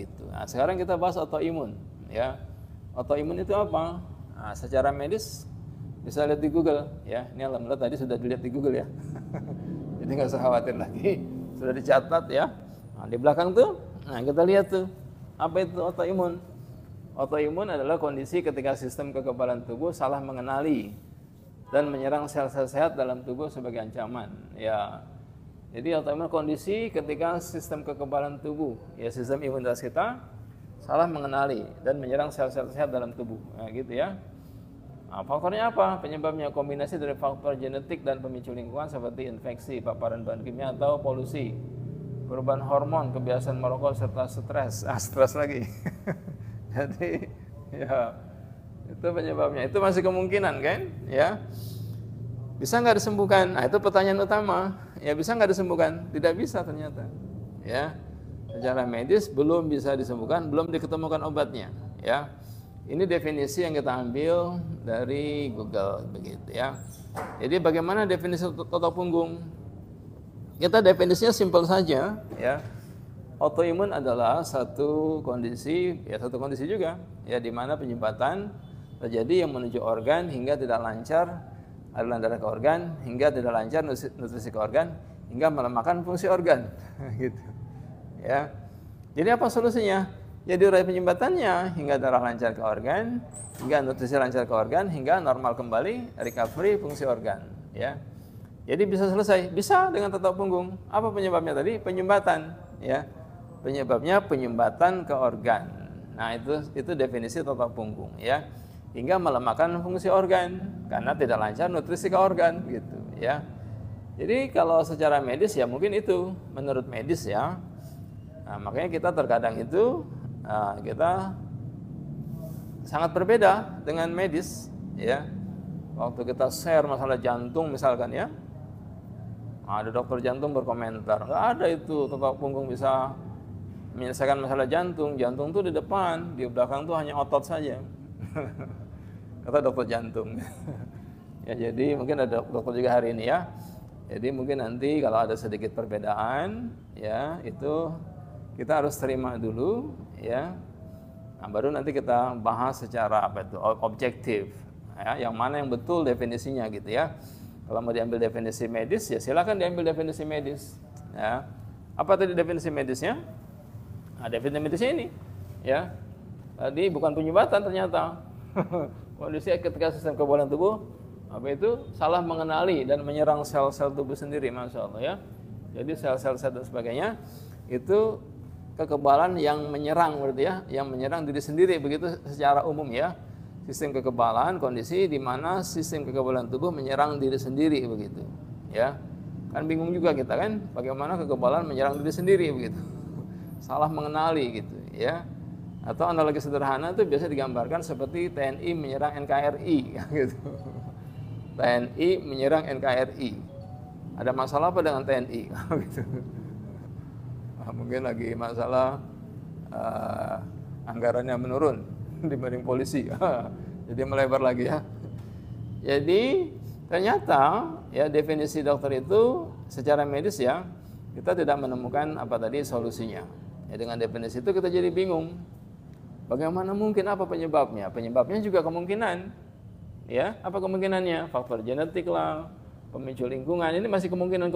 gitu. Nah, sekarang kita bahas autoimun, ya. Autoimun itu apa? Nah, secara medis bisa lihat di Google, ya. Ini alhamdulillah tadi sudah dilihat di Google ya. Jadi nggak usah khawatir lagi, sudah dicatat ya. Nah, di belakang tuh, nah kita lihat tuh apa itu autoimun. Autoimun adalah kondisi ketika sistem kekebalan tubuh salah mengenali dan menyerang sel-sel sehat dalam tubuh sebagai ancaman. Ya, jadi autoimun kondisi ketika sistem kekebalan tubuh, ya sistem imunitas kita salah mengenali dan menyerang sel-sel sehat dalam tubuh. Nah, gitu ya. Nah, faktornya apa? Penyebabnya kombinasi dari faktor genetik dan pemicu lingkungan seperti infeksi, paparan bahan kimia atau polusi, perubahan hormon, kebiasaan merokok serta stres. Stres lagi. Jadi ya itu penyebabnya. Itu masih kemungkinan kan? Ya. Bisa nggak disembuhkan? Nah, itu pertanyaan utama. Ya, bisa nggak disembuhkan? Tidak bisa ternyata. Ya. Secara medis belum bisa disembuhkan, belum diketemukan obatnya, ya. Ini definisi yang kita ambil dari Google begitu ya. Jadi bagaimana definisi otot punggung? Kita definisinya simpel saja ya. Autoimun adalah satu kondisi juga ya, di mana penyumbatan terjadi yang menuju organ hingga tidak lancar aliran darah ke organ, hingga tidak lancar nutrisi ke organ, hingga melemahkan fungsi organ gitu ya. Jadi apa solusinya? Ya diurai penyumbatannya hingga darah lancar ke organ, hingga nutrisi lancar ke organ, hingga normal kembali recovery fungsi organ ya. Jadi bisa selesai, bisa dengan otot punggung. Apa penyebabnya tadi? Penyumbatan ya. Penyebabnya penyumbatan ke organ. Nah, itu definisi otot punggung ya. Hingga melemahkan fungsi organ karena tidak lancar nutrisi ke organ gitu ya. Jadi kalau secara medis ya mungkin itu menurut medis ya. Nah, makanya kita terkadang itu kita sangat berbeda dengan medis ya. Waktu kita share masalah jantung misalkan ya, ada dokter jantung berkomentar, nggak ada itu otot punggung bisa menyelesaikan masalah jantung. Jantung tuh di depan, di belakang tuh hanya otot saja. Kata dokter jantung. Ya, jadi mungkin ada dokter juga hari ini ya. Jadi mungkin nanti kalau ada sedikit perbedaan ya, itu kita harus terima dulu ya. Nah, baru nanti kita bahas secara objektif ya, yang mana yang betul definisinya gitu ya. Kalau mau diambil definisi medis ya silakan diambil definisi medis ya. Apa tadi definisi medisnya? Nah, definisi medisnya ini ya. Tadi bukan penyumbatan ternyata. Kondisi ketika sistem kekebalan tubuh salah mengenali dan menyerang sel-sel tubuh sendiri, masya Allah ya. Jadi sel-sel dan sebagainya itu kekebalan yang menyerang berarti ya, yang menyerang diri sendiri begitu secara umum ya. Sistem kekebalan kondisi di mana sistem kekebalan tubuh menyerang diri sendiri begitu ya. Kan bingung juga kita kan, bagaimana kekebalan menyerang diri sendiri begitu. Salah mengenali gitu ya. Atau analogi sederhana itu biasa digambarkan seperti TNI menyerang NKRI gitu. TNI menyerang NKRI. Ada masalah apa dengan TNI gitu. Mungkin lagi masalah anggarannya menurun dibanding polisi. Jadi melebar lagi ya. Jadi ternyata ya definisi dokter itu secara medis ya kita tidak menemukan apa tadi solusinya. Ya, dengan definisi itu kita jadi bingung. Bagaimana mungkin, apa penyebabnya? Penyebabnya juga kemungkinan. Ya, apa kemungkinannya? Faktor genetik lah, pemicu lingkungan. Ini masih kemungkinan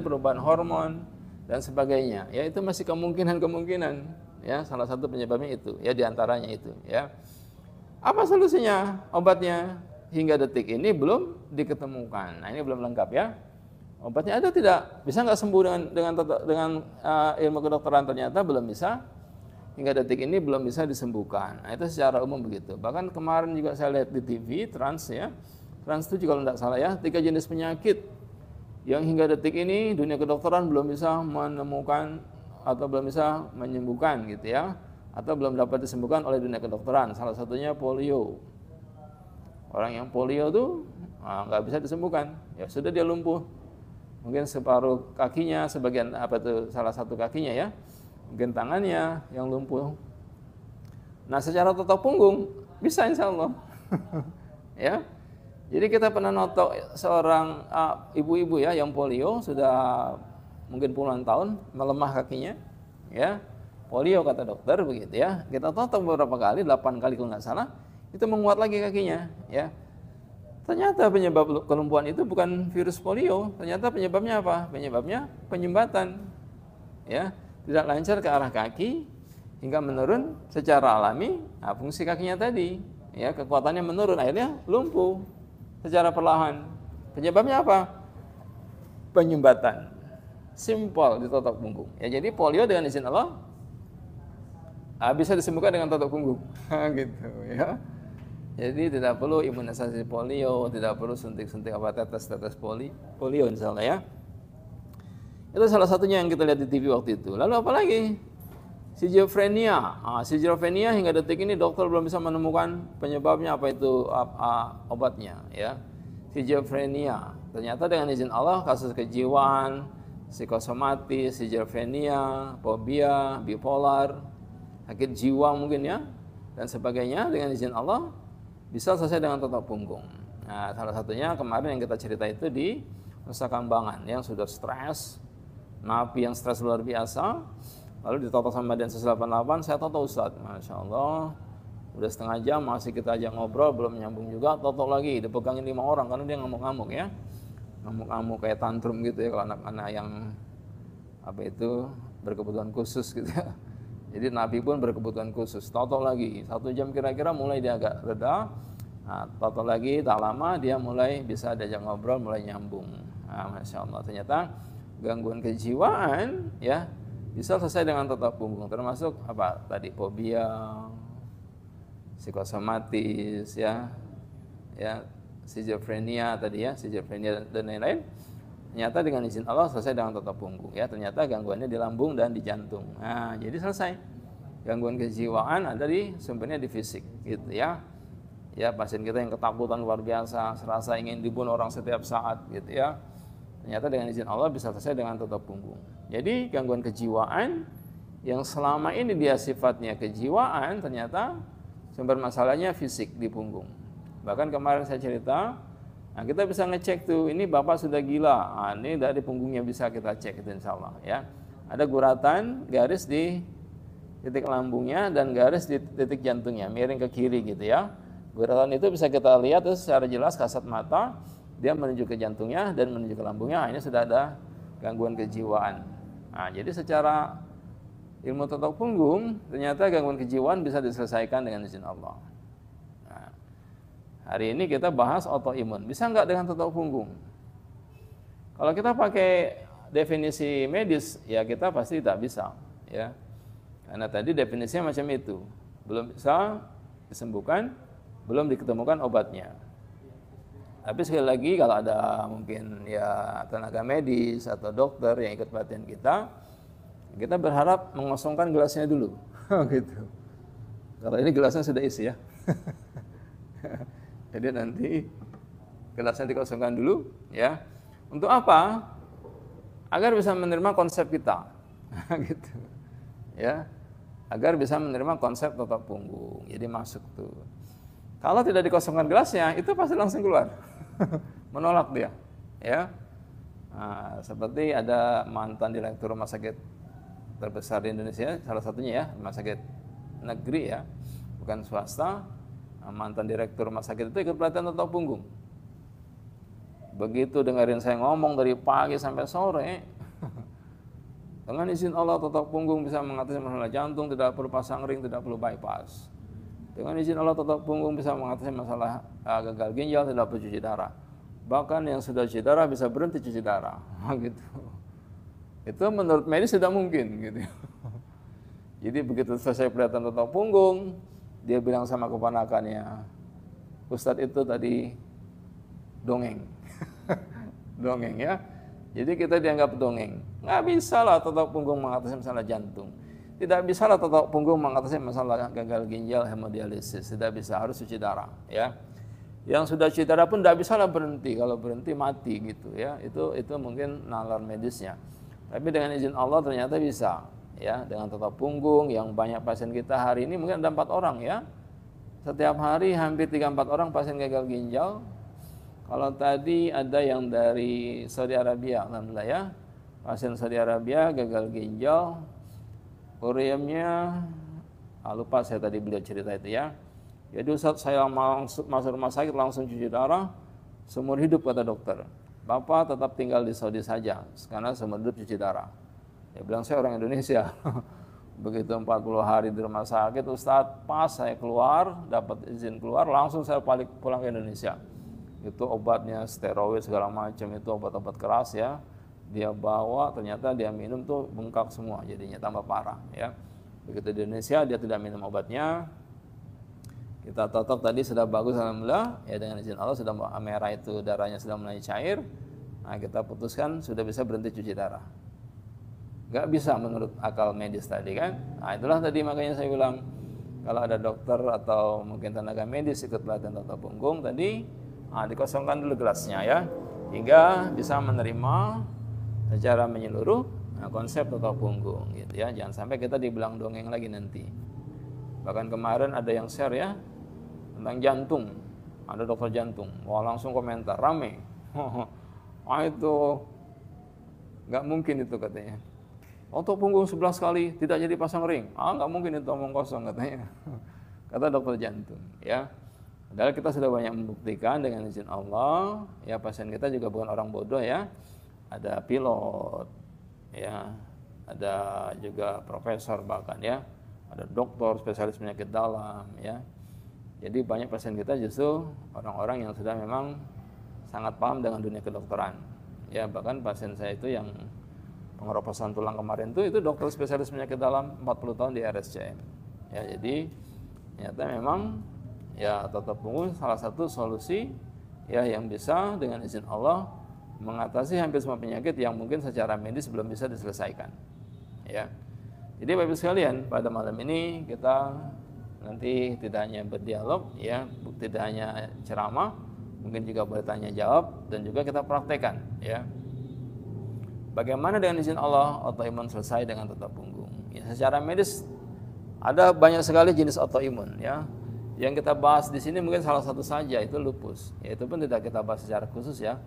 perubahan hormon dan sebagainya. Ya, itu masih kemungkinan. Ya, salah satu penyebabnya itu. Ya, diantaranya itu. Ya. Apa solusinya? Obatnya hingga detik ini belum diketemukan. Nah, ini belum lengkap ya. Obatnya ada tidak? Bisa nggak sembuh dengan ilmu kedokteran? Ternyata belum bisa. Hingga detik ini belum bisa disembuhkan. Nah, itu secara umum begitu. Bahkan kemarin juga saya lihat di TV Trans ya. Trans itu juga kalau tidak salah ya, 3 jenis penyakit yang hingga detik ini dunia kedokteran belum bisa menemukan atau belum bisa menyembuhkan gitu ya. Atau belum dapat disembuhkan oleh dunia kedokteran. Salah satunya polio. Orang yang polio tuh nggak bisa disembuhkan. Ya sudah dia lumpuh. Mungkin separuh kakinya, sebagian salah satu kakinya ya. Mungkin tangannya yang lumpuh. Nah, secara otot punggung bisa insya Allah. Ya. Jadi kita pernah notok seorang ibu-ibu ya yang polio sudah mungkin puluhan tahun, melemah kakinya, ya. polio kata dokter begitu ya. Kita tonton beberapa kali, 8 kali kalau nggak salah, itu menguat lagi kakinya ya. Ternyata penyebab kelumpuhan itu bukan virus polio, ternyata penyebabnya apa? Penyebabnya penyumbatan ya, tidak lancar ke arah kaki hingga menurun secara alami fungsi kakinya tadi ya, kekuatannya menurun, akhirnya lumpuh secara perlahan. Penyebabnya apa? Penyumbatan. Simpel di totok punggung. Ya, jadi polio dengan izin Allah bisa disembuhkan dengan totok punggung. Gitu ya. Jadi tidak perlu imunisasi polio, tidak perlu suntik-suntik tetes polio insyaallah ya. Itu salah satunya yang kita lihat di TV waktu itu. Lalu apa lagi? Schizophrenia. Schizophrenia hingga detik ini dokter belum bisa menemukan penyebabnya, apa itu obatnya ya. Schizophrenia. Ternyata dengan izin Allah kasus kejiwaan, psikosomatis, schizophrenia, fobia, bipolar, sakit jiwa mungkin ya, dan sebagainya dengan izin Allah bisa selesai dengan totok punggung. Nah, salah satunya kemarin yang kita cerita itu di Nusa Kambangan yang sudah stres, napi yang stres luar biasa, lalu ditotok sama Densus 88, saya toto Ustadz, Masya Allah, udah setengah jam masih kita ajak ngobrol, belum nyambung juga, totok lagi, dipegangin 5 orang karena dia ngamuk-ngamuk ya, ngamuk-ngamuk kayak tantrum gitu ya, kalau anak-anak yang apa itu berkebutuhan khusus gitu ya. Jadi napi pun berkebutuhan khusus, toto lagi, 1 jam kira-kira mulai dia agak reda, nah, toto lagi, tak lama dia mulai bisa diajak ngobrol, mulai nyambung. Nah, Masya Allah, ternyata gangguan kejiwaan ya bisa selesai dengan totok punggung, termasuk apa tadi, fobia, psikosomatis ya, schizophrenia tadi ya, schizophrenia dan lain-lain. Ternyata dengan izin Allah selesai dengan totok punggung ya. Ternyata gangguannya di lambung dan di jantung. Nah, jadi selesai. Gangguan kejiwaan ada di sumbernya di fisik gitu ya. Ya, pasien kita yang ketakutan luar biasa, serasa ingin dibunuh orang setiap saat gitu ya. Ternyata dengan izin Allah bisa selesai dengan totok punggung. Jadi gangguan kejiwaan yang selama ini dia sifatnya kejiwaan, ternyata sumber masalahnya fisik di punggung. Bahkan kemarin saya cerita, nah, kita bisa ngecek tuh, ini bapak sudah gila. Nah, ini dari punggungnya bisa kita cek itu insya Allah ya. Ada guratan garis di titik lambungnya dan garis di titik jantungnya, miring ke kiri gitu ya. Guratan itu bisa kita lihat terus secara jelas kasat mata, dia menuju ke jantungnya dan menuju ke lambungnya. Nah, ini sudah ada gangguan kejiwaan. Nah, jadi secara ilmu totok punggung ternyata gangguan kejiwaan bisa diselesaikan dengan izin Allah. Hari ini kita bahas autoimun. Bisa nggak dengan totok punggung? Kalau kita pakai definisi medis, ya kita pasti tidak bisa. Ya. Karena tadi definisinya macam itu. Belum bisa disembuhkan, belum diketemukan obatnya. Tapi sekali lagi kalau ada mungkin ya tenaga medis atau dokter yang ikut pelatihan kita berharap mengosongkan gelasnya dulu. Gitu. Kalau ini gelasnya sudah isi ya. Jadi nanti gelasnya dikosongkan dulu ya. Untuk apa? Agar bisa menerima konsep kita. Gitu. Ya. Agar bisa menerima konsep totok punggung. Jadi masuk tuh. Kalau tidak dikosongkan gelasnya, itu pasti langsung keluar. Menolak dia. Ya. Nah, seperti ada mantan direktur rumah sakit terbesar di Indonesia, salah satunya ya, rumah sakit negeri ya, bukan swasta. Mantan direktur rumah sakit itu ikut pelatihan totok punggung. Begitu dengerin saya ngomong dari pagi sampai sore, dengan izin Allah totok punggung bisa mengatasi masalah jantung, tidak perlu pasang ring, tidak perlu bypass. Dengan izin Allah totok punggung bisa mengatasi masalah gagal ginjal, tidak perlu cuci darah. Bahkan yang sudah cuci darah bisa berhenti cuci darah. Gitu. Itu menurut medis tidak mungkin. Gitu. Jadi begitu selesai pelatihan totok punggung, dia bilang sama keponakannya, Ustadz itu tadi dongeng. Dongeng ya. Jadi kita dianggap dongeng. Nggak bisa lah totok punggung mengatasi masalah jantung. Tidak bisa lah totok punggung mengatasi masalah gagal ginjal, hemodialisis. Tidak bisa, harus cuci darah. Ya. Yang sudah cuci darah pun tidak bisa lah berhenti. Kalau berhenti mati gitu ya. Itu mungkin nalar medisnya. Tapi dengan izin Allah ternyata bisa. Ya, dengan totok punggung yang banyak pasien kita hari ini mungkin ada 4 orang ya. Setiap hari hampir 3-4 orang pasien gagal ginjal. Kalau tadi ada yang dari Saudi Arabia, alhamdulillah ya. Pasien Saudi Arabia gagal ginjal Uriemnya, lupa saya tadi beliau cerita itu ya. Jadi Ustaz, saya masuk rumah sakit langsung cuci darah, seumur hidup kata dokter. Bapak tetap tinggal di Saudi saja, karena seumur hidup cuci darah. Dia bilang, saya orang Indonesia. Begitu 40 hari di rumah sakit, Ustaz, pas saya keluar, dapat izin keluar, langsung saya balik pulang ke Indonesia. Itu obatnya steroid segala macam, itu obat-obat keras ya. Dia bawa, ternyata dia minum tuh bengkak semua, jadinya tambah parah ya. Begitu di Indonesia dia tidak minum obatnya. Kita totok tadi sudah bagus alhamdulillah ya, dengan izin Allah sudah merah itu darahnya sudah mulai cair. Nah, kita putuskan sudah bisa berhenti cuci darah. Gak bisa menurut akal medis tadi kan. Nah, itulah tadi makanya saya bilang kalau ada dokter atau mungkin tenaga medis ikut pelatihan otot punggung tadi, dikosongkan dulu gelasnya ya, hingga bisa menerima secara menyeluruh konsep otot punggung gitu ya. Jangan sampai kita dibilang dongeng lagi nanti. Bahkan kemarin ada yang share ya tentang jantung, ada dokter jantung, wah langsung komentar rame. Itu nggak mungkin itu katanya. Otot punggung 11 kali tidak jadi pasang ring. Nggak mungkin itu omong kosong katanya. Kata dokter jantung ya. Padahal kita sudah banyak membuktikan dengan izin Allah ya, pasien kita juga bukan orang bodoh ya. Ada pilot ya, ada juga profesor bahkan ya, ada dokter spesialis penyakit dalam ya. Jadi banyak pasien kita justru orang-orang yang sudah memang sangat paham dengan dunia kedokteran ya. Bahkan pasien saya itu yang pengeroposan tulang kemarin itu dokter spesialis penyakit dalam 40 tahun di RSCM ya. Jadi ternyata memang ya otot punggung salah satu solusi ya yang bisa dengan izin Allah mengatasi hampir semua penyakit yang mungkin secara medis belum bisa diselesaikan ya. Jadi Bapak Ibu sekalian, pada malam ini kita nanti tidak hanya berdialog ya, tidak hanya ceramah, mungkin juga boleh tanya jawab dan juga kita praktekkan ya. Bagaimana dengan izin Allah autoimun selesai dengan otot punggung? Ya, secara medis ada banyak sekali jenis autoimun ya. Yang kita bahas di sini mungkin salah satu saja, itu lupus. Ya, itu pun tidak kita bahas secara khusus ya.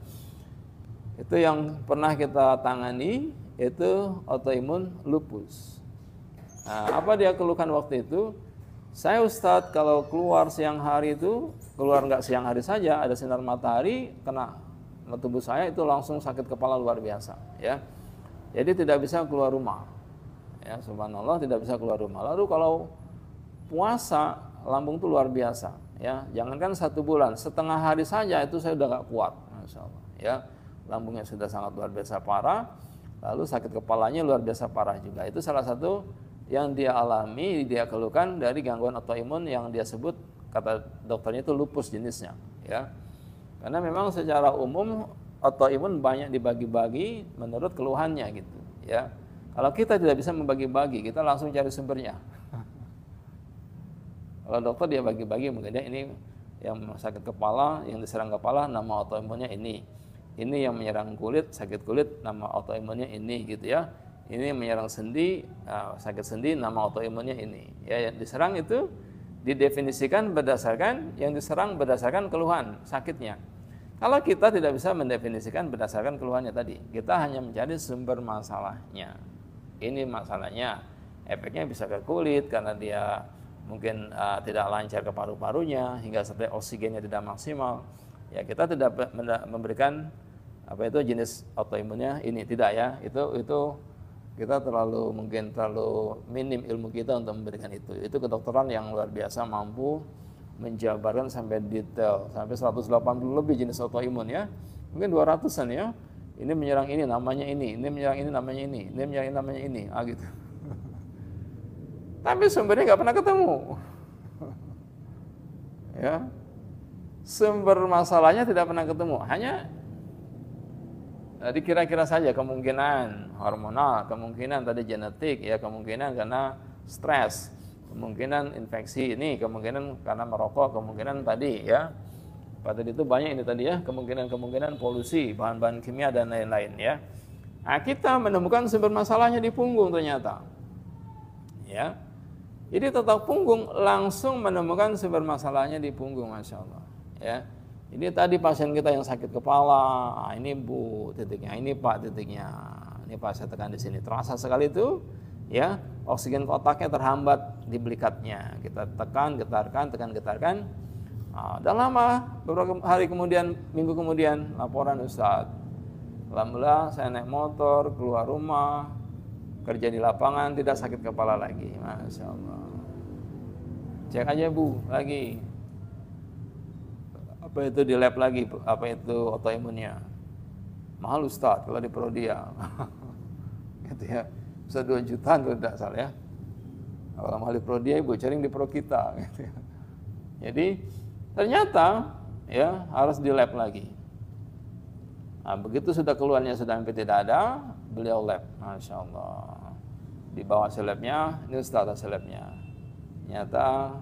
Itu yang pernah kita tangani itu autoimun lupus. Nah, apa dia keluhkan waktu itu? Saya Ustadz kalau keluar siang hari itu, keluar nggak siang hari saja, ada sinar matahari kena tubuh saya itu langsung sakit kepala luar biasa ya. Jadi tidak bisa keluar rumah ya, subhanallah tidak bisa keluar rumah. Lalu kalau puasa lambung itu luar biasa ya, jangankan 1 bulan, setengah hari saja itu saya udah nggak kuat, masya Allah ya. Lambungnya sudah sangat luar biasa parah, lalu sakit kepalanya luar biasa parah juga. Itu salah satu yang dia alami, dia keluhkan dari gangguan autoimun yang dia sebut, kata dokternya itu lupus jenisnya ya. Karena memang secara umum autoimun banyak dibagi-bagi menurut keluhannya gitu ya. Kalau kita tidak bisa membagi-bagi, kita langsung cari sumbernya. Kalau dokter dia bagi-bagi, mungkin dia ini yang sakit kepala, yang diserang kepala nama autoimunnya ini. Ini yang menyerang kulit, sakit kulit, nama autoimunnya ini gitu ya. Ini yang menyerang sendi, sakit sendi, nama autoimunnya ini. Ya, yang diserang itu didefinisikan berdasarkan yang diserang berdasarkan keluhan sakitnya. Kalau kita tidak bisa mendefinisikan berdasarkan keluhannya tadi, kita hanya mencari sumber masalahnya. Ini masalahnya, efeknya bisa ke kulit karena dia mungkin tidak lancar ke paru-parunya hingga sampai oksigennya tidak maksimal. Ya, kita tidak memberikan apa itu jenis autoimunnya ini, tidak ya. Itu kita terlalu minim ilmu kita untuk memberikan itu. Itu kedokteran yang luar biasa mampu menjabarkan sampai detail, sampai 180 lebih jenis autoimun ya. Mungkin 200-an ya. Ini menyerang ini namanya ini menyerang ini namanya ini menyerang ini namanya ini, gitu. Tapi sumbernya nggak pernah ketemu. Ya. Sumber masalahnya tidak pernah ketemu, hanya dikira-kira saja, kemungkinan hormonal, kemungkinan tadi genetik ya, kemungkinan karena stres, kemungkinan infeksi ini, kemungkinan karena merokok, kemungkinan tadi ya. Pada itu banyak ini tadi ya, kemungkinan polusi, bahan-bahan kimia dan lain-lain ya. Nah, kita menemukan sumber masalahnya di punggung ternyata. Ya. Jadi otot punggung langsung menemukan sumber masalahnya di punggung, masya Allah. Ya. Ini tadi pasien kita yang sakit kepala, ini Bu titiknya, ini Pak titiknya, ini Pak saya tekan di sini, terasa sekali itu, ya oksigen ke otaknya terhambat di belikatnya. Kita tekan, getarkan, tekan, getarkan. Dan lama, beberapa hari kemudian, minggu kemudian, laporan Ustadz, alhamdulillah saya naik motor, keluar rumah, kerja di lapangan, tidak sakit kepala lagi. Masya Allah. Cek aja Bu, lagi. Apa itu di lab lagi, apa itu autoimunnya. Mahal Ustadz kalau di Prodia. Gitu ya. Bisa 2 jutaan kalau tidak salah ya. Kalau mahal di Prodia, Ibu cari di Pro kita. Gitu ya. Jadi ternyata ya harus di lab lagi. Nah, begitu sudah keluarnya sudah hampir tidak ada, beliau lab. Masya Allah. Di bawah labnya, ini Ustadz labnya. Ternyata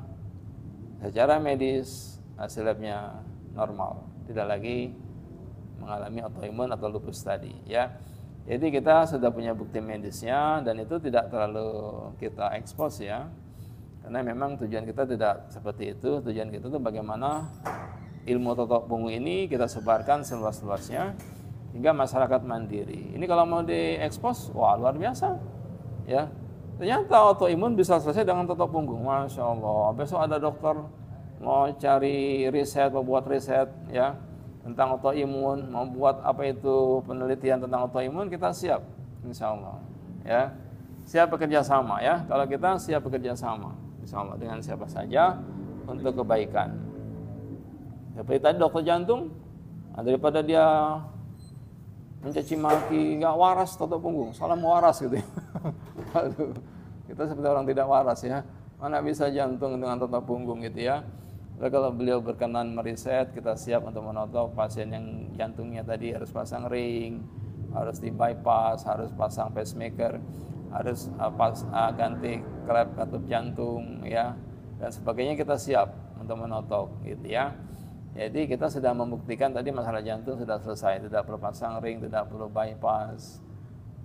secara medis hasil labnya normal, tidak lagi mengalami autoimun atau lupus tadi ya. Jadi kita sudah punya bukti medisnya dan itu tidak terlalu kita expose ya. Karena memang tujuan kita tidak seperti itu. Tujuan kita itu bagaimana ilmu totok punggung ini kita sebarkan seluas-luasnya hingga masyarakat mandiri. Ini kalau mau diekspos, wah luar biasa ya. Ternyata autoimun bisa selesai dengan totok punggung. Masya Allah. Besok ada dokter mau cari riset, mau buat riset ya tentang autoimun, mau buat apa itu penelitian tentang autoimun, kita siap, insya Allah ya. Siap bekerja sama ya. Kalau kita siap bekerja sama, insya Allah dengan siapa saja untuk kebaikan. Seperti tadi dokter jantung, daripada dia mencaci maki, nggak waras totok punggung, salam waras gitu ya. Aduh, kita seperti orang tidak waras ya. Mana bisa jantung dengan totok punggung gitu ya. Lalu kalau beliau berkenan meriset, kita siap untuk menotok pasien yang jantungnya tadi harus pasang ring, harus di bypass, harus pasang pacemaker, harus ganti klep katup jantung ya, dan sebagainya. Kita siap untuk menotok gitu ya. Jadi kita sudah membuktikan tadi masalah jantung sudah selesai, tidak perlu pasang ring, tidak perlu bypass.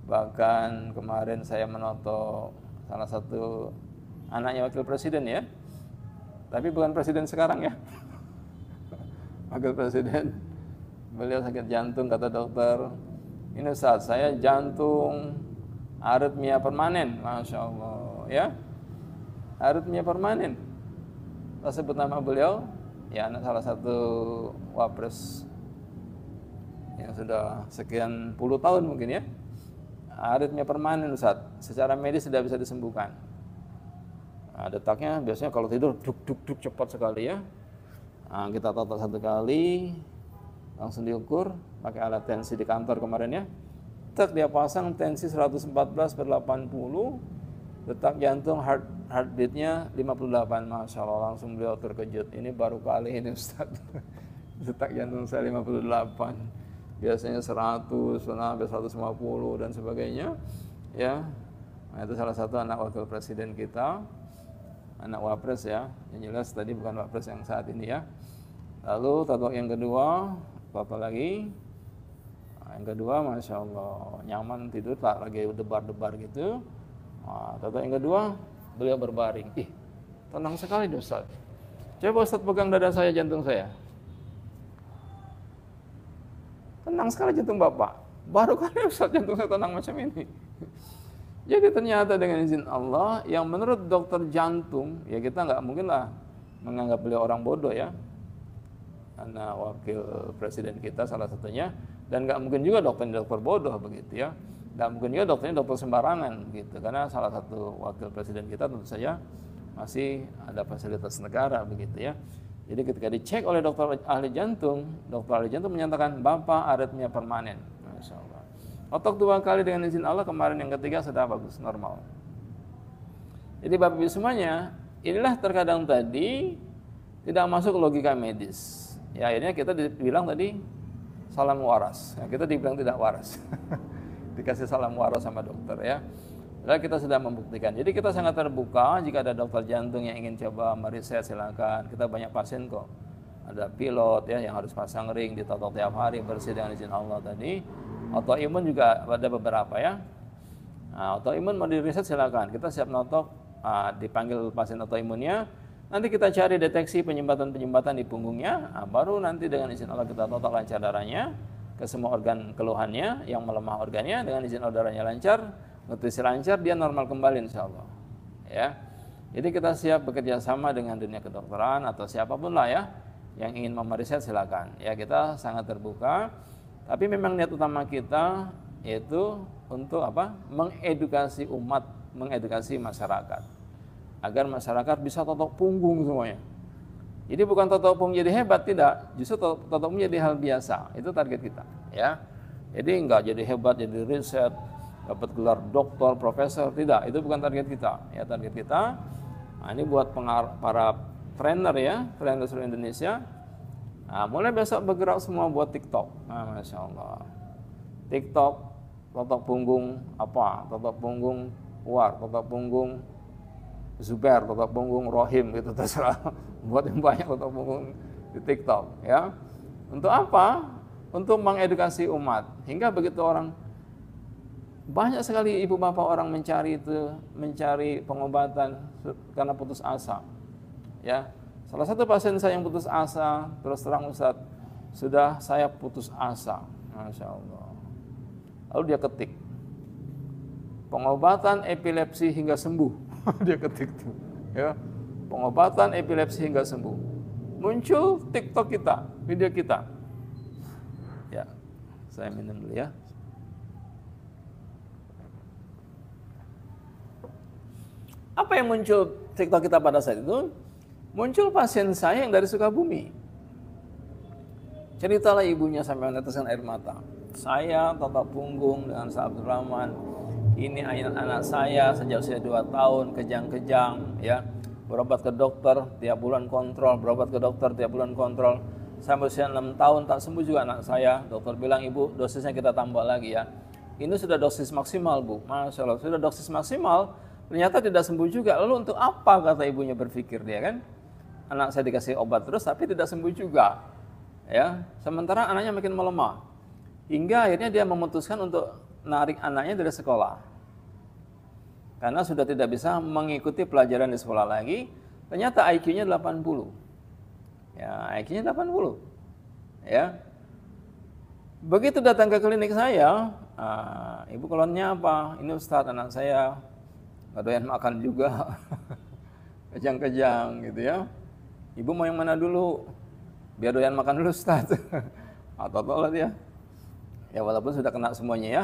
Bahkan kemarin saya menotok salah satu anaknya wakil presiden ya, tapi bukan presiden sekarang ya. Wakil presiden, beliau sakit jantung, kata dokter, ini saat saya jantung aritmia permanen. Masya Allah ya, aritmia permanen. Saya sebut nama beliau ya, anak salah satu wapres yang sudah sekian puluh tahun mungkin ya. Aritmia permanen Ustaz, secara medis tidak bisa disembuhkan. Nah, detaknya biasanya kalau tidur duk cepat sekali ya. Nah, kita total 1 kali, langsung diukur pakai alat tensi di kantor kemarin ya. Tek dia pasang tensi 114/80, detak jantung heartbeatnya 58. Masya Allah, langsung beliau terkejut. Ini baru kali ini Ustaz. Detak jantung saya 58. Biasanya 100, sampai 150 dan sebagainya ya. Nah, itu salah satu anak wakil presiden kita, anak wapres ya. Yang jelas tadi bukan wapres yang saat ini ya. Lalu totok yang kedua, totok lagi. Nah, yang kedua Masya Allah, nyaman tidur, tak lagi debar-debar gitu. Nah, totok yang kedua, beliau berbaring. Ih, tenang sekali Ustaz. Coba Ustaz pegang dada saya, jantung saya. Tenang sekali jantung Bapak. Baru kali Ustaz jantung saya tenang macam ini. Jadi ternyata dengan izin Allah, yang menurut dokter jantung, ya kita nggak mungkin lah menganggap beliau orang bodoh ya. Karena wakil presiden kita salah satunya. Dan nggak mungkin juga dokter bodoh begitu ya. Nggak mungkin juga dokternya dokter sembarangan gitu. Karena salah satu wakil presiden kita tentu saja masih ada fasilitas negara begitu ya. Jadi ketika dicek oleh dokter ahli jantung menyatakan Bapak aritmia permanen. Masya Allah. Otok 2 kali dengan izin Allah, kemarin yang ketiga sudah bagus, normal. Jadi Bapak Ibu semuanya, inilah terkadang tadi tidak masuk logika medis. Ya akhirnya kita dibilang tadi salam waras. Ya, kita dibilang tidak waras. Dikasih salam waras sama dokter ya. Lalu kita sudah membuktikan. Jadi kita sangat terbuka jika ada dokter jantung yang ingin coba meriset, silakan. Kita banyak pasien kok. Ada pilot ya yang harus pasang ring, ditotok tiap hari, bersih dengan izin Allah tadi. Autoimun juga ada beberapa ya. Nah, autoimun mau diriset silakan. Kita siap notok, dipanggil pasien autoimunnya. Nanti kita cari deteksi penyumbatan di punggungnya. Baru nanti dengan izin Allah kita totok lancar darahnya ke semua organ keluhannya yang melemah organnya. Dengan izin Allah darahnya lancar, nutrisi lancar, dia normal kembali insya Allah. Ya, jadi kita siap bekerja sama dengan dunia kedokteran atau siapapun lah ya yang ingin memeriset silakan. Ya, kita sangat terbuka. Tapi memang niat utama kita yaitu untuk apa? Mengedukasi umat, mengedukasi masyarakat agar masyarakat bisa totok punggung semuanya. Jadi bukan totok punggung jadi hebat, tidak. Justru totok punggung jadi hal biasa. Itu target kita. Ya, jadi enggak jadi hebat, jadi riset, dapat gelar doktor, profesor, tidak. Itu bukan target kita. Ya, target kita. Nah, ini buat para trainer ya, trainer seluruh Indonesia. Nah, mulai besok bergerak semua buat TikTok. Nah, Masya Allah. TikTok, totok punggung apa? Totok punggung War, totok punggung Zubair, totok punggung Rohim, gitu terserah. Buat yang banyak totok punggung di TikTok. Ya. Untuk apa? Untuk mengedukasi umat. Hingga begitu orang, banyak sekali ibu bapak orang mencari pengobatan karena putus asa. Ya, salah satu pasien saya yang putus asa, terus terang Ustaz, sudah saya putus asa, Masya Allah. Lalu dia ketik, pengobatan epilepsi hingga sembuh. Dia ketik tuh, ya, pengobatan epilepsi hingga sembuh. Muncul TikTok kita, video kita. Ya, saya minum dulu ya. Apa yang muncul TikTok kita pada saat itu? Muncul pasien saya yang dari Sukabumi. Ceritalah ibunya sampai meneteskan air mata. Saya totok punggung dengan Ustaz Abdul Rahman. Ini anak saya sejak usia 2 tahun, kejang-kejang, ya. Berobat ke dokter, tiap bulan kontrol, berobat ke dokter, tiap bulan kontrol. Sampai usia 6 tahun tak sembuh juga anak saya. Dokter bilang, ibu dosisnya kita tambah lagi ya. Ini sudah dosis maksimal, Bu. Masya Allah, sudah dosis maksimal. Ternyata tidak sembuh juga. Lalu untuk apa, kata ibunya, berpikir dia kan? Anak saya dikasih obat terus tapi tidak sembuh juga. Ya, sementara anaknya makin melemah. Hingga akhirnya dia memutuskan untuk narik anaknya dari sekolah. Karena sudah tidak bisa mengikuti pelajaran di sekolah lagi. Ternyata IQ-nya 80. Ya, IQ-nya 80. Ya. Begitu datang ke klinik saya, ibu keluhannya apa? Ini Ustaz, anak saya nggak doyan makan juga. Kejang-kejang gitu ya. Ibu mau yang mana dulu? Biar doyan makan dulu Ustaz. Atau lah dia. Ya walaupun sudah kena semuanya ya.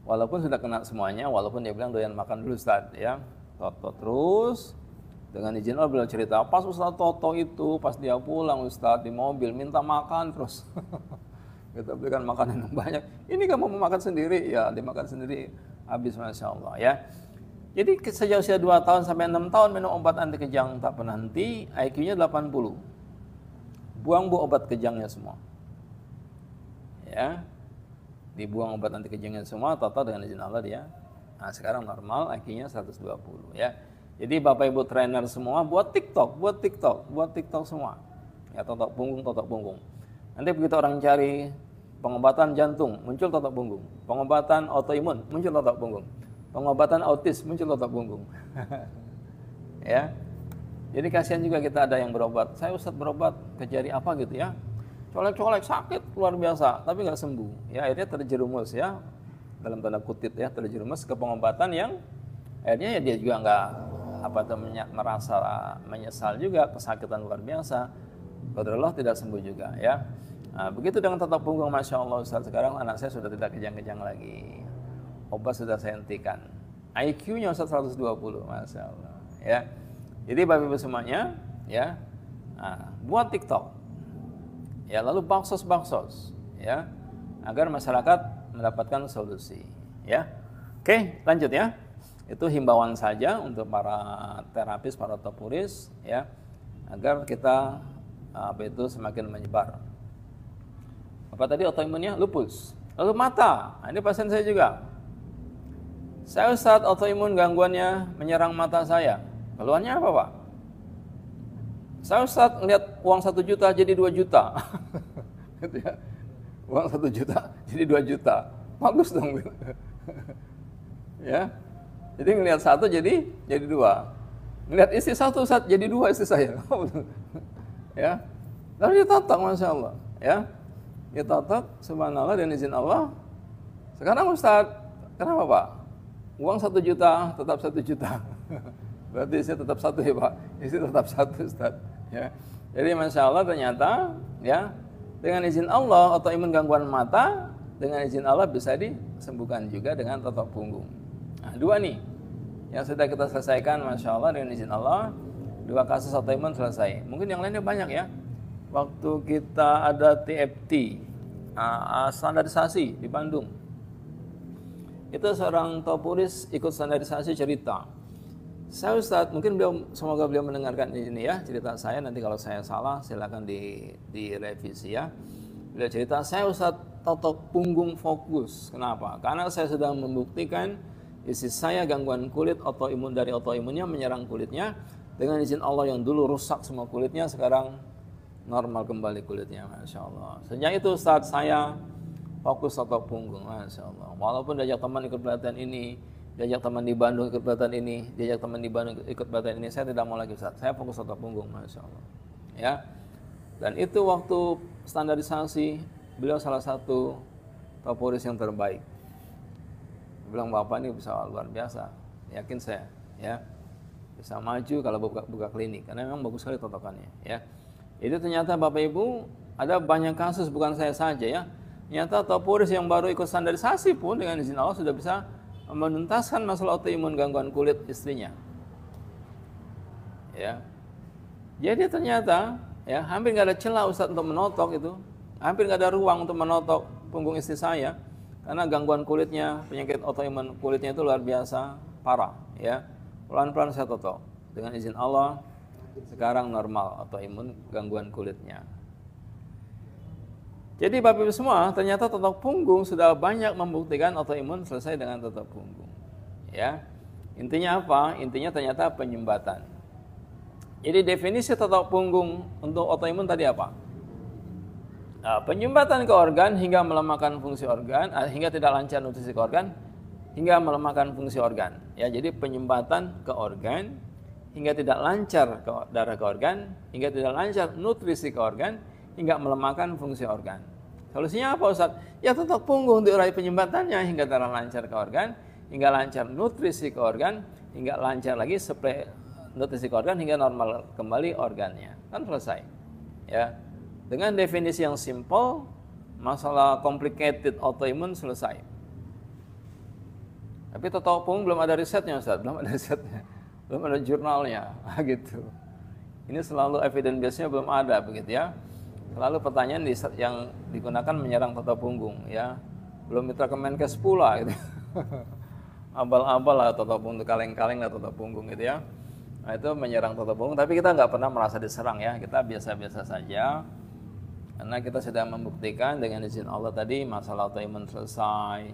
Walaupun sudah kena semuanya, walaupun dia bilang doyan makan dulu Ustaz ya. Toto terus. Dengan izin Allah beliau cerita, pas Ustaz Toto itu, pas dia pulang Ustaz di mobil minta makan terus. Kita belikan makanan yang banyak. Ini kamu mau makan sendiri? Ya dimakan sendiri. Habis Masya Allah ya. Jadi sejak usia 2 tahun sampai 6 tahun minum obat anti kejang tak penanti, IQ-nya 80. Buang Bu obat kejangnya semua. Ya. Dibuang obat anti kejangnya semua, total dengan izin Allah dia. Nah, sekarang normal IQ-nya 120 ya. Jadi Bapak Ibu trainer semua buat TikTok semua. Ya, totok punggung. Nanti begitu orang cari pengobatan jantung, muncul totok punggung. Pengobatan autoimun, muncul totok punggung. Pengobatan autis, muncul totok punggung. Ya. Jadi kasihan juga kita ada yang berobat. Saya Ustaz berobat ke jari apa gitu ya. Colek-colek sakit luar biasa, tapi nggak sembuh. Ya, akhirnya terjerumus ya. Dalam tanda kutip ya, terjerumus ke pengobatan yang akhirnya ya dia juga nggak merasa menyesal juga, kesakitan luar biasa. Qadarullah tidak sembuh juga ya. Nah, begitu dengan totok punggung, Masya Allah Ustaz, sekarang anak saya sudah tidak kejang-kejang lagi. Obat sudah saya hentikan. IQ-nya Ustaz 120, Masya Allah ya. Jadi Bapak Ibu semuanya ya, buat TikTok ya, lalu baksos ya, agar masyarakat mendapatkan solusi ya. Oke, lanjut ya. Itu himbauan saja untuk para terapis, para ortopuris ya, agar kita semakin menyebar. Apa tadi autoimunnya? Lupus. Lalu mata. Nah, ini pasien saya juga. Saya Ustaz, autoimun gangguannya menyerang mata saya. Keluhannya apa Pak? Saya Ustaz lihat uang 1 juta jadi 2 juta. Gitu ya. Uang 1 juta jadi 2 juta. Bagus dong. Ya. Jadi ngelihat 1 jadi 2. Ngelihat istri 1 Ustaz jadi 2 istri saya. Ya. Lalu ditotok Masya Allah. Ya. Ditotok subhanallah dan izin Allah. Sekarang Ustaz, kenapa Pak? Uang 1 juta tetap 1 juta. Berarti isi tetap satu ya Pak. Isi tetap satu Ustaz. Ya. Jadi Masya Allah ternyata ya dengan izin Allah autoimun gangguan mata dengan izin Allah bisa disembuhkan juga dengan totok punggung. Nah, 2 nih yang sudah kita selesaikan Masya Allah dengan izin Allah. 2 kasus autoimun selesai. Mungkin yang lainnya banyak ya. Waktu kita ada TFT standarisasi di Bandung. Itu seorang topuris ikut standarisasi cerita. Saya Ustadz, mungkin semoga beliau mendengarkan ini ya cerita saya. Nanti kalau saya salah silakan direvisi ya. Beliau cerita, saya Ustadz totok punggung fokus. Kenapa? Karena saya sudah membuktikan isi saya gangguan kulit autoimun dari autoimunnya menyerang kulitnya. Dengan izin Allah yang dulu rusak semua kulitnya sekarang normal kembali kulitnya, Masya Allah. Sejak itu Ustadz saya fokus totok punggung, Masya Allah. Walaupun diajak teman ikut pelatihan ini, diajak teman di Bandung ikut pelatihan ini, diajak teman di Bandung ikut pelatihan ini, saya tidak mau lagi Ustaz. Saya fokus totok punggung, Masya Allah. Ya. Dan itu waktu standarisasi, beliau salah satu topuris yang terbaik. Dia bilang, Bapak ini bisa luar biasa, yakin saya, ya. Bisa maju kalau buka klinik, karena memang bagus sekali totokannya, ya. Itu ternyata Bapak Ibu, ada banyak kasus, bukan saya saja ya. Ternyata topuris yang baru ikut standarisasi pun dengan izin Allah sudah bisa menuntaskan masalah autoimun gangguan kulit istrinya. Ya. Jadi ternyata ya hampir nggak ada celah Ustadz untuk menotok itu. Hampir nggak ada ruang untuk menotok punggung istri saya karena gangguan kulitnya, penyakit autoimun kulitnya itu luar biasa parah ya. Pelan-pelan saya totok dengan izin Allah sekarang normal autoimun gangguan kulitnya. Jadi Bapak Ibu semua, ternyata totok punggung sudah banyak membuktikan autoimun selesai dengan totok punggung. Ya. Intinya apa? Intinya ternyata penyumbatan. Jadi definisi totok punggung untuk autoimun tadi apa? Nah, penyumbatan ke organ hingga melemahkan fungsi organ, hingga tidak lancar nutrisi ke organ, hingga melemahkan fungsi organ. Ya, jadi penyumbatan ke organ hingga tidak lancar darah ke organ, hingga tidak lancar nutrisi ke organ, hingga melemahkan fungsi organ. Solusinya apa Ustaz? Ya totok punggung diurai penyumbatannya hingga darah lancar ke organ, hingga lancar nutrisi ke organ, hingga lancar lagi suplai nutrisi ke organ hingga normal kembali organnya. Kan selesai. Ya. Dengan definisi yang simple, masalah complicated autoimun selesai. Tapi totok punggung belum ada risetnya Ustaz, belum ada risetnya. Belum ada jurnalnya, gitu. Ini selalu evidence base-nya belum ada begitu ya. Lalu pertanyaan yang digunakan menyerang totok punggung ya. Belum mitra Kemenkes pula gitu. Abal-abal lah totok punggung, kaleng-kaleng lah totok punggung gitu ya. Nah, itu menyerang totok punggung, tapi kita nggak pernah merasa diserang ya. Kita biasa-biasa saja. Karena kita sudah membuktikan dengan izin Allah tadi masalah autoimun selesai,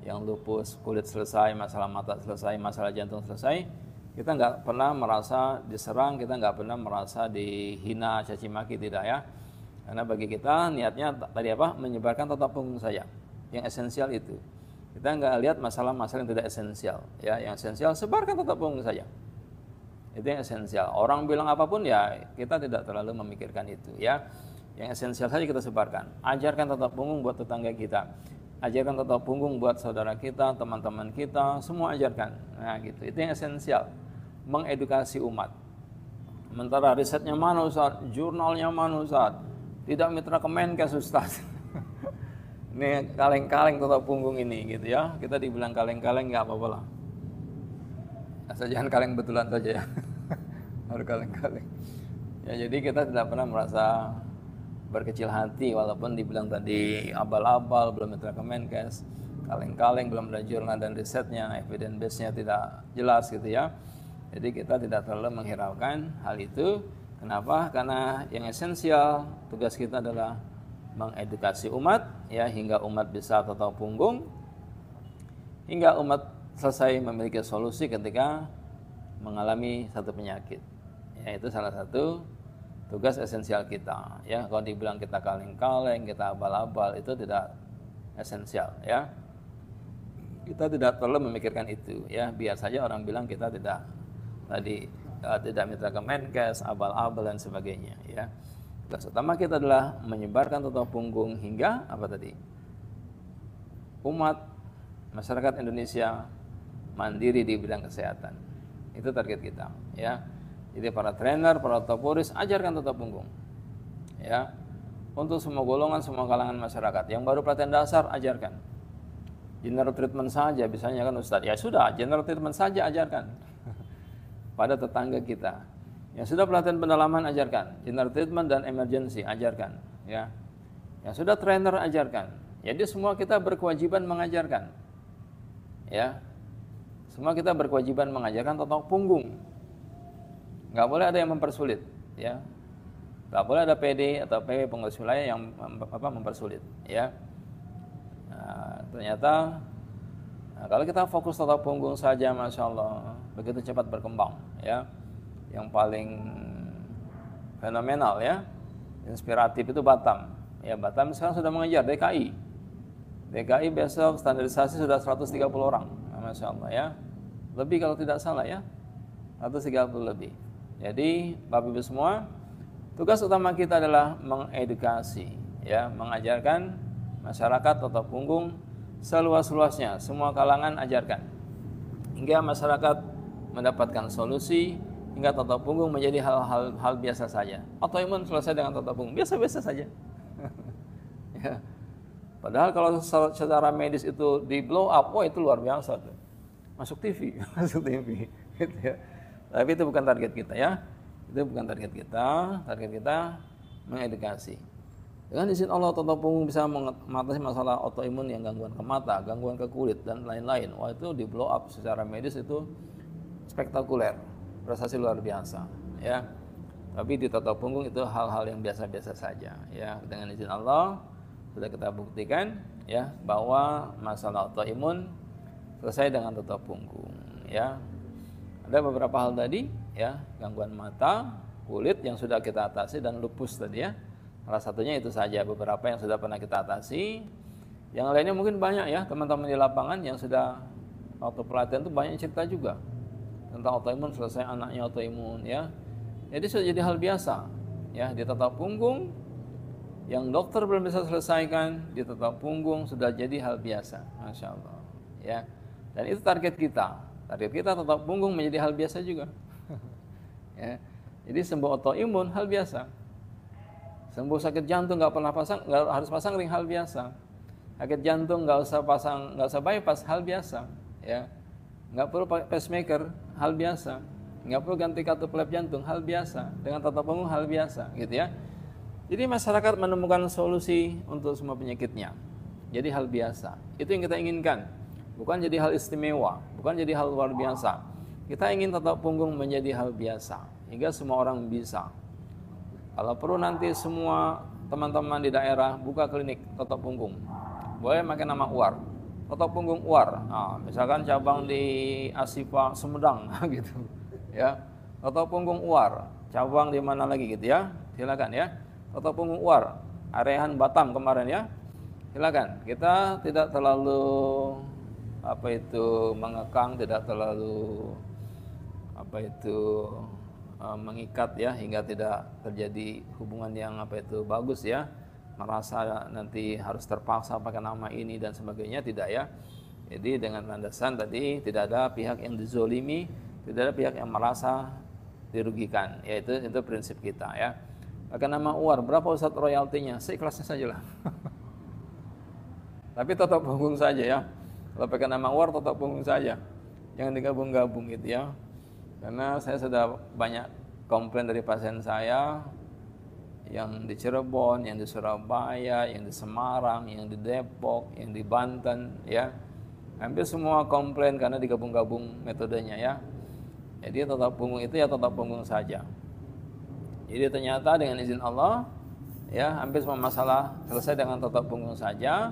yang lupus kulit selesai, masalah mata selesai, masalah jantung selesai. Kita nggak pernah merasa diserang, kita nggak pernah merasa dihina, caci maki, tidak ya. Karena bagi kita niatnya tadi apa? Menyebarkan totok punggung saja. Yang esensial itu. Kita nggak lihat masalah-masalah yang tidak esensial. Ya, yang esensial sebarkan totok punggung saja. Itu yang esensial. Orang bilang apapun ya kita tidak terlalu memikirkan itu. Ya, yang esensial saja kita sebarkan. Ajarkan totok punggung buat tetangga kita. Ajarkan totok punggung buat saudara kita, teman-teman kita, semua ajarkan. Nah, gitu. Itu yang esensial. Mengedukasi umat. Sementara risetnya mana Ustaz? Jurnalnya mana Ustaz? Tidak mitra Kemenkes Ustaz. Ini kaleng-kaleng totok punggung ini gitu ya. Kita dibilang kaleng-kaleng nggak apa-apa lah. Asal jangan kaleng betulan saja ya. Harus kaleng-kaleng. Ya, jadi kita tidak pernah merasa berkecil hati walaupun dibilang tadi abal-abal, belum mitra Kemenkes, kaleng-kaleng, belum ada jurnal dan risetnya, evidence base-nya tidak jelas gitu ya. Jadi kita tidak terlalu menghiraukan hal itu. Kenapa? Karena yang esensial tugas kita adalah mengedukasi umat ya hingga umat bisa totok punggung, hingga umat selesai memiliki solusi ketika mengalami satu penyakit. Ya, itu salah satu tugas esensial kita. Ya, kalau dibilang kita kaleng-kaleng, kita abal-abal, itu tidak esensial. Ya, kita tidak perlu memikirkan itu. Ya, biar saja orang bilang kita tidak mitra Kemenkes, abal-abal dan sebagainya. Ya, tugas utama kita adalah menyebarkan totok punggung hingga apa tadi? Umat masyarakat Indonesia mandiri di bidang kesehatan. Itu target kita, ya. Jadi para trainer, para ortopedis, ajarkan tata punggung, ya. Untuk semua golongan, semua kalangan masyarakat. Yang baru pelatihan dasar, ajarkan. General treatment saja, misalnya kan Ustadz, ya sudah, general treatment saja ajarkan pada tetangga kita. Yang sudah pelatihan pendalaman, ajarkan. General treatment dan emergency, ajarkan, ya. Yang sudah trainer, ajarkan. Jadi semua kita berkewajiban mengajarkan, ya. Semua kita berkewajiban mengajarkan tata punggung. Nggak boleh ada yang mempersulit, ya. Nggak boleh ada PD atau PW pengurus wilayah yang mempersulit, ya. Nah, ternyata kalau kita fokus tata punggung saja, masya Allah, begitu cepat berkembang, ya. Yang paling fenomenal, ya, inspiratif itu Batam. Ya, Batam sekarang sudah mengejar DKI. DKI besok standarisasi sudah 130 orang, masya Allah, ya. Lebih kalau tidak salah, ya, 130 lebih. Jadi Bapak Ibu semua, tugas utama kita adalah mengedukasi, ya, mengajarkan masyarakat tata punggung seluas-luasnya, semua kalangan ajarkan, hingga masyarakat mendapatkan solusi, hingga tata punggung menjadi hal biasa saja. Autoimun selesai dengan tata punggung, biasa-biasa saja. Ya. Padahal kalau secara medis itu di blow up, itu luar biasa tuh. Masuk TV, masuk TV, gitu ya. Tapi itu bukan target kita, ya. Itu bukan target kita. Target kita mengedukasi. Dengan izin Allah, tata punggung bisa mengatasi masalah autoimun yang gangguan ke mata, gangguan ke kulit, dan lain-lain. Wah, itu di blow up secara medis itu spektakuler, prestasi luar biasa, ya. Tapi di tata punggung itu hal-hal yang biasa-biasa saja, ya. Dengan izin Allah sudah kita buktikan, ya, bahwa masalah autoimun selesai dengan tata punggung, ya. Ada beberapa hal tadi, ya, gangguan mata, kulit yang sudah kita atasi, dan lupus tadi, ya. Salah satunya itu saja, beberapa yang sudah pernah kita atasi. Yang lainnya mungkin banyak, ya, teman-teman di lapangan yang sudah waktu pelatihan itu banyak cerita juga tentang autoimun, selesai anaknya autoimun, ya. Jadi sudah jadi hal biasa, ya, di tata punggung yang dokter belum bisa selesaikan, di tata punggung sudah jadi hal biasa, masya Allah, ya. Dan itu target kita. Target kita tata punggung menjadi hal biasa juga. Ya. Jadi sembuh autoimun hal biasa. Sembuh sakit jantung nggak harus pasang ring, hal biasa. Sakit jantung nggak usah bypass, hal biasa. Ya. Nggak perlu pacemaker, hal biasa. Nggak perlu ganti katup lap jantung, hal biasa. Dengan tata punggung hal biasa, gitu ya. Jadi masyarakat menemukan solusi untuk semua penyakitnya. Jadi hal biasa. Itu yang kita inginkan. Bukan jadi hal istimewa, bukan jadi hal luar biasa. Kita ingin tata punggung menjadi hal biasa, hingga semua orang bisa. Kalau perlu nanti semua teman-teman di daerah buka klinik tata punggung. Boleh pakai nama UAR. Tata punggung UAR. Nah, misalkan cabang di Asifa Sumedang gitu. Ya. Tata punggung UAR. Cabang di mana lagi gitu, ya. Silakan, ya. Tata punggung UAR, Arehan Batam kemarin, ya. Silakan. Kita tidak terlalu mengekang, tidak terlalu mengikat, ya, hingga tidak terjadi hubungan yang bagus, ya. Merasa nanti harus terpaksa pakai nama ini dan sebagainya, tidak, ya. Jadi dengan landasan tadi tidak ada pihak yang dizolimi, tidak ada pihak yang merasa dirugikan, yaitu itu prinsip kita, ya. Pakai nama UAR, berapa Ustadz royaltinya? Seikhlasnya saja lah. Tapi tetap punggung saja, ya. Kalau pakai nama UAR, tetap punggung saja. Jangan digabung-gabung, gitu, ya. Karena saya sudah banyak komplain dari pasien saya yang di Cirebon, yang di Surabaya, yang di Semarang, yang di Depok, yang di Banten, ya. Hampir semua komplain karena digabung-gabung metodenya, ya. Jadi tetap punggung itu ya tetap punggung saja. Jadi ternyata dengan izin Allah, ya, hampir semua masalah selesai dengan tata punggung saja.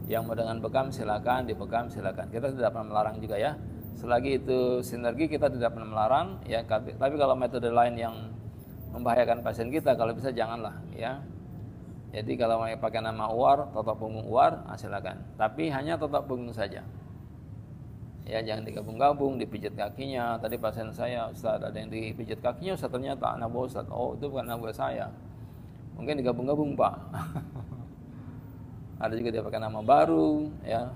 Yang mau dengan bekam silakan, dibekam silakan. Kita tidak pernah melarang juga, ya. Selagi itu sinergi kita tidak pernah melarang, ya. Tapi kalau metode lain yang membahayakan pasien kita, kalau bisa janganlah, ya. Jadi kalau mau pakai nama UAR, tata punggung UAR, silakan. Tapi hanya tata punggung saja. Ya, jangan digabung-gabung, dipijit kakinya. Tadi pasien saya, Ustaz, ada yang dipijit kakinya, Ustaz, ternyata anak buah Ustaz. Oh, itu bukan anak buah saya. Mungkin digabung-gabung, Pak. Ada juga dia pakai nama baru, ya.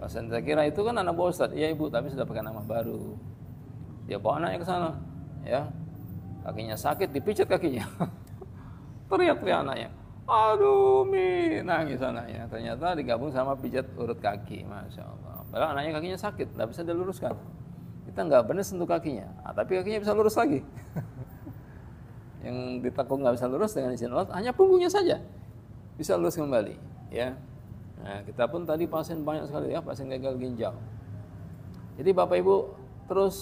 Pasien saya kira itu kan anak buah Ustaz. Iya ibu, tapi sudah pakai nama baru. Dia bawa anaknya ke sana, ya. Kakinya sakit, dipijat kakinya. Teriak-teriak anaknya. Aduh, Mi, nangis anaknya. Ternyata digabung sama pijat urut kaki, Masya Allah. Padahal anaknya kakinya sakit, nggak bisa diluruskan. Kita nggak benar sentuh kakinya, tapi kakinya bisa lurus lagi. Yang ditekuk nggak bisa lurus dengan izin Allah, hanya punggungnya saja bisa lurus kembali, ya. Nah, kita pun tadi pasien banyak sekali ya, pasien gagal ginjal. Jadi Bapak Ibu terus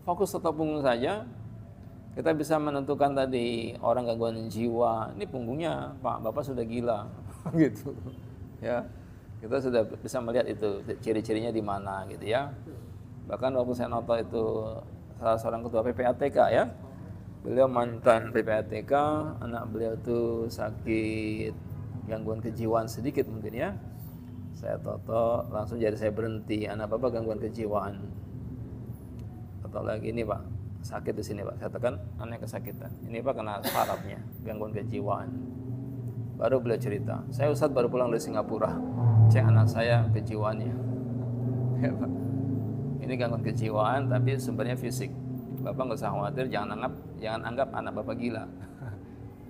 fokus tetap punggung saja. Kita bisa menentukan tadi orang gangguan jiwa, ini punggungnya Pak, Bapak sudah gila, gitu, ya. Kita sudah bisa melihat itu ciri-cirinya di mana, gitu ya. Bahkan waktu saya noto itu salah seorang ketua PPATK ya, beliau mantan PPATK, anak beliau itu sakit gangguan kejiwaan sedikit mungkin ya. Saya toto, langsung jadi saya berhenti. Anak Bapak gangguan kejiwaan. Atau lagi ini Pak, sakit di sini Pak. Saya tekan, anaknya kesakitan. Ini Pak kena sarafnya, gangguan kejiwaan. Baru beliau cerita, saya Ustadz baru pulang dari Singapura. Cek anak saya kejiwaannya. Ya Pak. Ini gangguan kejiwaan tapi sumbernya fisik. Bapak nggak usah khawatir, jangan anggap anak Bapak gila.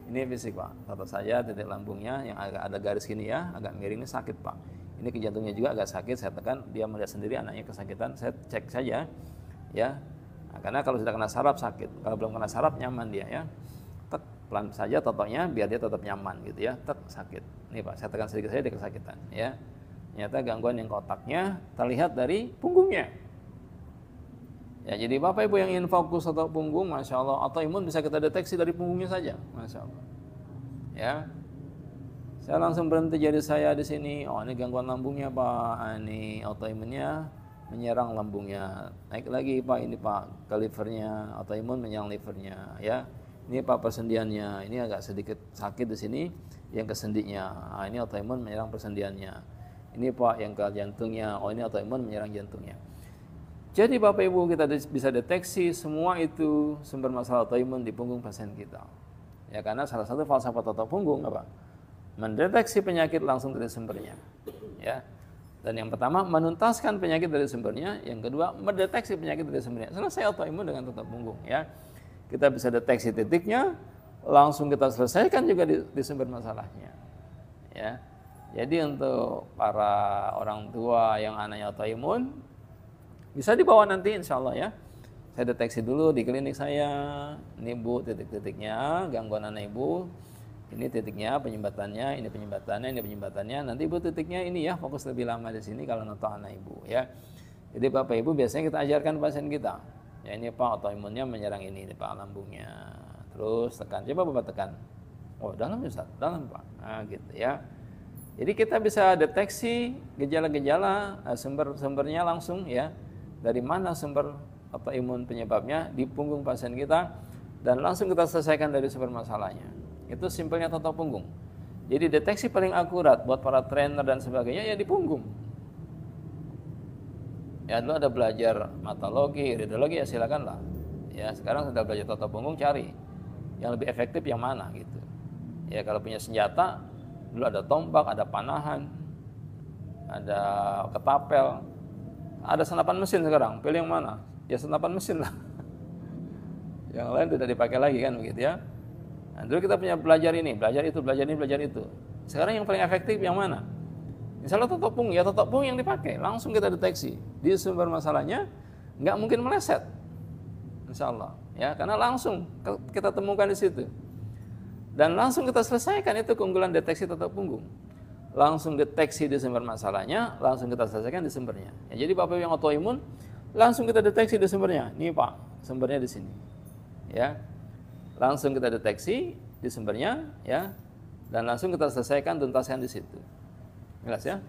Ini fisik Pak, tato saja titik lambungnya yang agak ada garis gini ya, agak miring ini sakit Pak. Ini ke jantungnya juga agak sakit, saya tekan, dia melihat sendiri anaknya kesakitan, saya cek saja ya. Nah, karena kalau sudah kena saraf sakit, kalau belum kena saraf nyaman dia ya. Tek, pelan saja totonya biar dia tetap nyaman gitu ya, tek sakit. Nih Pak, saya tekan sedikit saja dia kesakitan ya. Ternyata gangguan yang kotaknya terlihat dari punggungnya. Ya, jadi Bapak Ibu yang ingin fokus otot punggung, Masya Allah, autoimun bisa kita deteksi dari punggungnya saja, Masya Allah. Ya, saya langsung berhenti jadi saya di sini. Oh, ini gangguan lambungnya Pak, ini autoimunnya menyerang lambungnya. Naik lagi Pak, ini Pak ke livernya, autoimun menyerang livernya. Ya, ini Pak persendiannya, ini agak sedikit sakit di sini, yang ke sendinya. Nah, ini autoimun menyerang persendiannya. Ini Pak yang ke jantungnya. Oh, ini autoimun menyerang jantungnya. Jadi Bapak Ibu kita bisa deteksi semua itu sumber masalah autoimun di punggung pasien kita. Ya karena salah satu falsafat otot punggung apa? Mendeteksi penyakit langsung dari sumbernya. Ya. Dan yang pertama menuntaskan penyakit dari sumbernya, yang kedua mendeteksi penyakit dari sumbernya. Selesai autoimun dengan otot punggung ya. Kita bisa deteksi titiknya, langsung kita selesaikan juga di sumber masalahnya. Ya. Jadi untuk para orang tua yang anaknya autoimun bisa dibawa nanti insya Allah ya. Saya deteksi dulu di klinik saya. Ini Bu titik-titiknya, gangguan anak Ibu. Ini titiknya, penyumbatannya, ini penyumbatannya, ini penyumbatannya. Nanti Ibu titiknya ini ya, fokus lebih lama di sini kalau noto anak Ibu ya. Jadi Bapak Ibu biasanya kita ajarkan pasien kita. Ya ini Pak autoimunnya menyerang ini Pak lambungnya. Terus tekan, coba Bapak tekan. Oh dalam Ustaz, dalam Pak. Nah gitu ya. Jadi kita bisa deteksi gejala-gejala sumber-sumbernya langsung ya. Dari mana sumber autoimun penyebabnya di punggung pasien kita dan langsung kita selesaikan dari sumber masalahnya. Itu simpelnya toto punggung. Jadi deteksi paling akurat buat para trainer dan sebagainya ya di punggung. Ya dulu ada belajar matologi, iridologi ya silakanlah. Ya sekarang sudah belajar toto punggung cari yang lebih efektif yang mana gitu. Ya kalau punya senjata dulu ada tombak, ada panahan, ada ketapel. Ada senapan mesin sekarang, pilih yang mana? Ya senapan mesin lah. Yang lain tidak dipakai lagi kan begitu ya. Nah, dulu kita punya belajar ini, belajar itu, belajar ini, belajar itu. Sekarang yang paling efektif yang mana? Misalnya totok punggung, ya totok punggung yang dipakai. Langsung kita deteksi. Di sumber masalahnya nggak mungkin meleset. Insya Allah. Ya, karena langsung kita temukan di situ. Dan langsung kita selesaikan itu keunggulan deteksi totok punggung. Langsung deteksi di sumber masalahnya, langsung kita selesaikan di sumbernya. Ya, jadi Bapak yang autoimun, langsung kita deteksi di sumbernya. Nih Pak, sumbernya di sini. Ya, langsung kita deteksi di sumbernya, ya, dan langsung kita selesaikan tuntaskan di situ. Jelas ya?